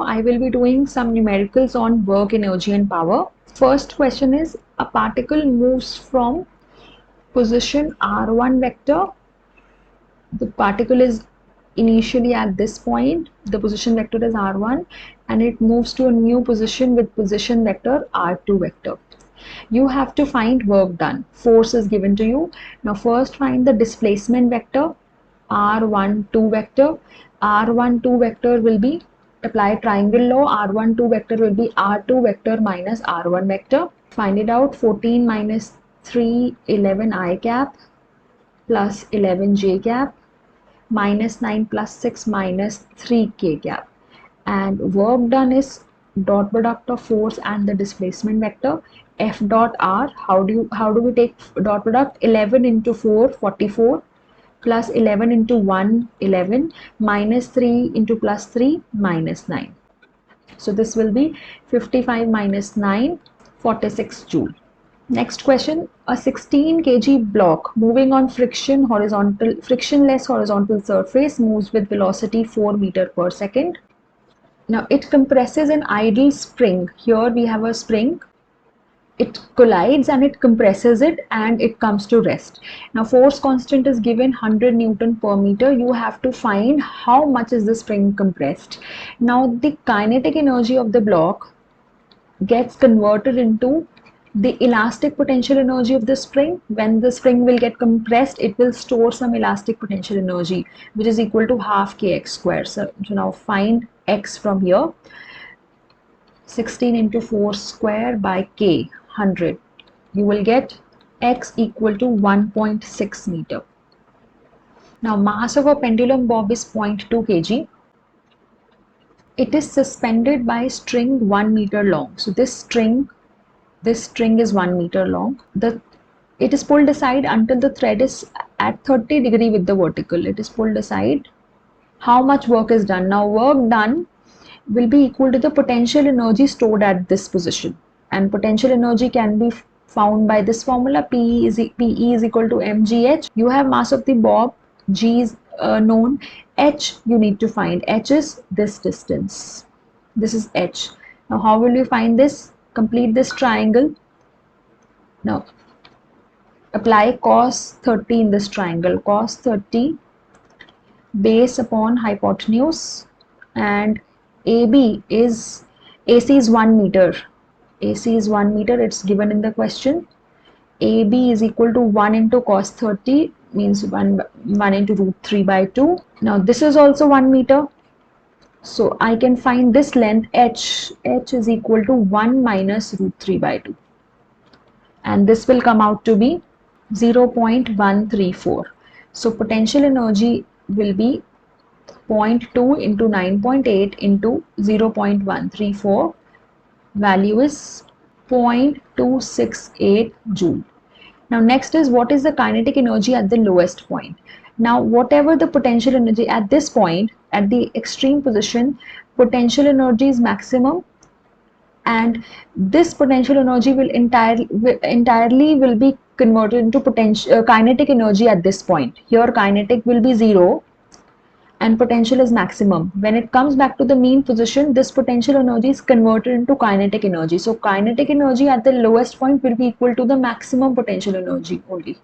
I will be doing some numericals on work, energy and power. First question is, a particle moves from position r1 vector. The particle is initially at this point, the position vector is r1, and it moves to a new position with position vector r2 vector. You have to find work done. Force is given to you. Now first find the displacement vector r12 vector. r12 vector will be, apply triangle law, r12 vector will be r2 vector minus r1 vector. Find it out. 14 minus 3, 11 I cap plus 11 j cap minus 9 plus 6 minus 3 k cap, and work done is dot product of force and the displacement vector f dot r. How do we take dot product? 11 into 4 44 plus 11 into 1 11 minus 3 into plus 3 minus 9. So this will be 55 minus 9 46 joule. Next question, a 16 kg block moving on frictionless horizontal surface moves with velocity 4 meter per second. Now it compresses an idle spring. Here we have a spring. It collides and it compresses it and it comes to rest. Now force constant is given 100 Newton per meter. You have to find how much is the spring compressed. Now the kinetic energy of the block gets converted into the elastic potential energy of the spring. When the spring will get compressed, it will store some elastic potential energy, which is equal to half kx square. So now find x from here. 16 into 4 square by k, 100. You will get x equal to 1.6 meter. Now mass of a pendulum bob is 0.2 kg. It is suspended by string 1 meter long. So this string is 1 meter long. It is pulled aside until the thread is at 30 degree with the vertical. It is pulled aside. How much work is done? Now work done will be equal to the potential energy stored at this position, and potential energy can be found by this formula. PE is equal to mgh. You have mass of the bob, g is known, h you need to find. H is this distance. This is h. Now how will you find this? Complete this triangle. Now apply cos 30 in this triangle. Cos 30 base upon hypotenuse, and AC is 1 meter. AC is 1 meter. It's given in the question. AB is equal to 1 into cos 30, means 1 into root 3 by 2. Now this is also 1 meter. So I can find this length h. H is equal to 1 minus root 3 by 2. And this will come out to be 0.134. So potential energy will be 0.2 into 9.8 into 0.134. Value is 0.268 joule. Now next is, what is the kinetic energy at the lowest point? Now whatever the potential energy at this point, at the extreme position, potential energy is maximum, and this potential energy will entirely will be converted into kinetic energy at this point. Here kinetic will be 0 and potential is maximum. When it comes back to the mean position, this potential energy is converted into kinetic energy. So kinetic energy at the lowest point will be equal to the maximum potential energy only.